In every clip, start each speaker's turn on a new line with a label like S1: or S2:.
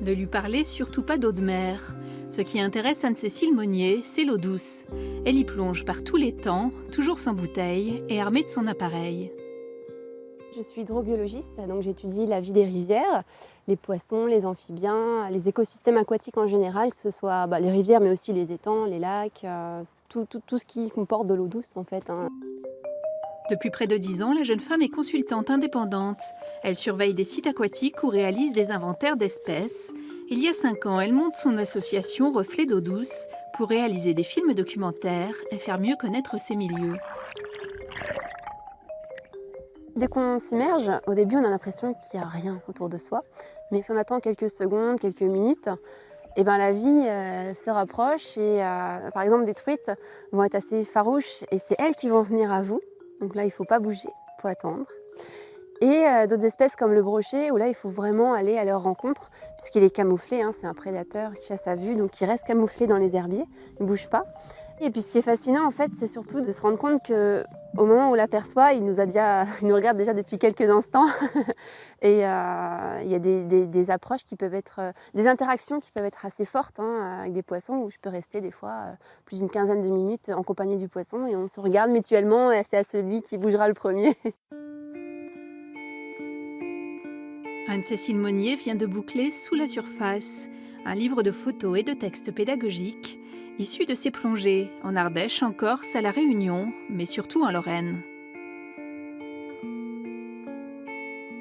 S1: Ne lui parlez surtout pas d'eau de mer. Ce qui intéresse Anne-Cécile Monnier, c'est l'eau douce. Elle y plonge par tous les temps, toujours sans bouteille et armée de son appareil.
S2: Je suis hydrobiologiste, donc j'étudie la vie des rivières, les poissons, les amphibiens, les écosystèmes aquatiques en général, que ce soit les rivières mais aussi les étangs, les lacs, tout ce qui comporte de l'eau douce en fait, hein.
S1: Depuis près de 10 ans, la jeune femme est consultante indépendante. Elle surveille des sites aquatiques ou réalise des inventaires d'espèces. Il y a 5 ans, elle monte son association Reflets d'eau douce pour réaliser des films documentaires et faire mieux connaître ces milieux.
S2: Dès qu'on s'immerge, au début on a l'impression qu'il n'y a rien autour de soi, mais si on attend quelques secondes, quelques minutes, et la vie se rapproche et par exemple des truites vont être assez farouches et c'est elles qui vont venir à vous. Donc là il ne faut pas bouger, il faut attendre. Et d'autres espèces comme le brochet où là il faut vraiment aller à leur rencontre puisqu'il est camouflé, hein, c'est un prédateur qui chasse à vue donc il reste camouflé dans les herbiers, il ne bouge pas. Et puis ce qui est fascinant en fait c'est surtout de se rendre compte que au moment où on l'aperçoit, il nous regarde déjà depuis quelques instants et il y a des approches qui peuvent être, des interactions qui peuvent être assez fortes hein, avec des poissons où je peux rester des fois plus d'une quinzaine de minutes en compagnie du poisson et on se regarde mutuellement et c'est à celui qui bougera le premier.
S1: Anne-Cécile Monnier vient de boucler Sous la surface, un livre de photos et de textes pédagogiques issus de ses plongées en Ardèche, en Corse, à La Réunion, mais surtout en Lorraine.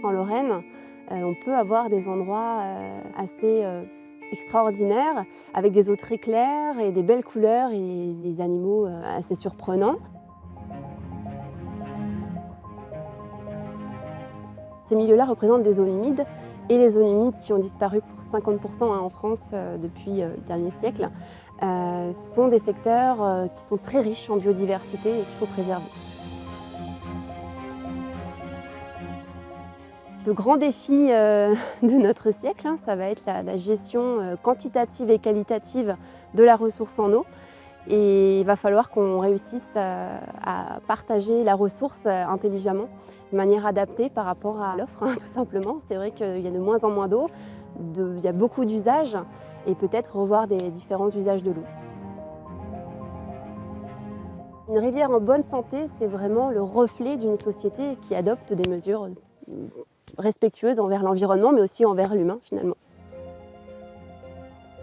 S2: En Lorraine, on peut avoir des endroits assez extraordinaires, avec des eaux très claires et des belles couleurs et des animaux assez surprenants. Ces milieux-là représentent des zones humides et les zones humides qui ont disparu pour 50% en France depuis le dernier siècle sont des secteurs qui sont très riches en biodiversité et qu'il faut préserver. Le grand défi de notre siècle, hein, ça va être la gestion quantitative et qualitative de la ressource en eau. Et il va falloir qu'on réussisse à partager la ressource intelligemment, de manière adaptée par rapport à l'offre, hein, tout simplement. C'est vrai qu'il y a de moins en moins d'eau, il y a beaucoup d'usages et peut-être revoir des différents usages de l'eau. Une rivière en bonne santé, c'est vraiment le reflet d'une société qui adopte des mesures respectueuses envers l'environnement, mais aussi envers l'humain finalement.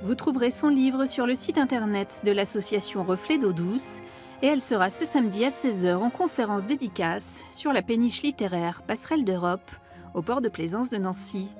S1: Vous trouverez son livre sur le site internet de l'association Reflets d'eau douce et elle sera ce samedi à 16 h en conférence dédicace sur la péniche littéraire Passerelle d'Europe au port de plaisance de Nancy.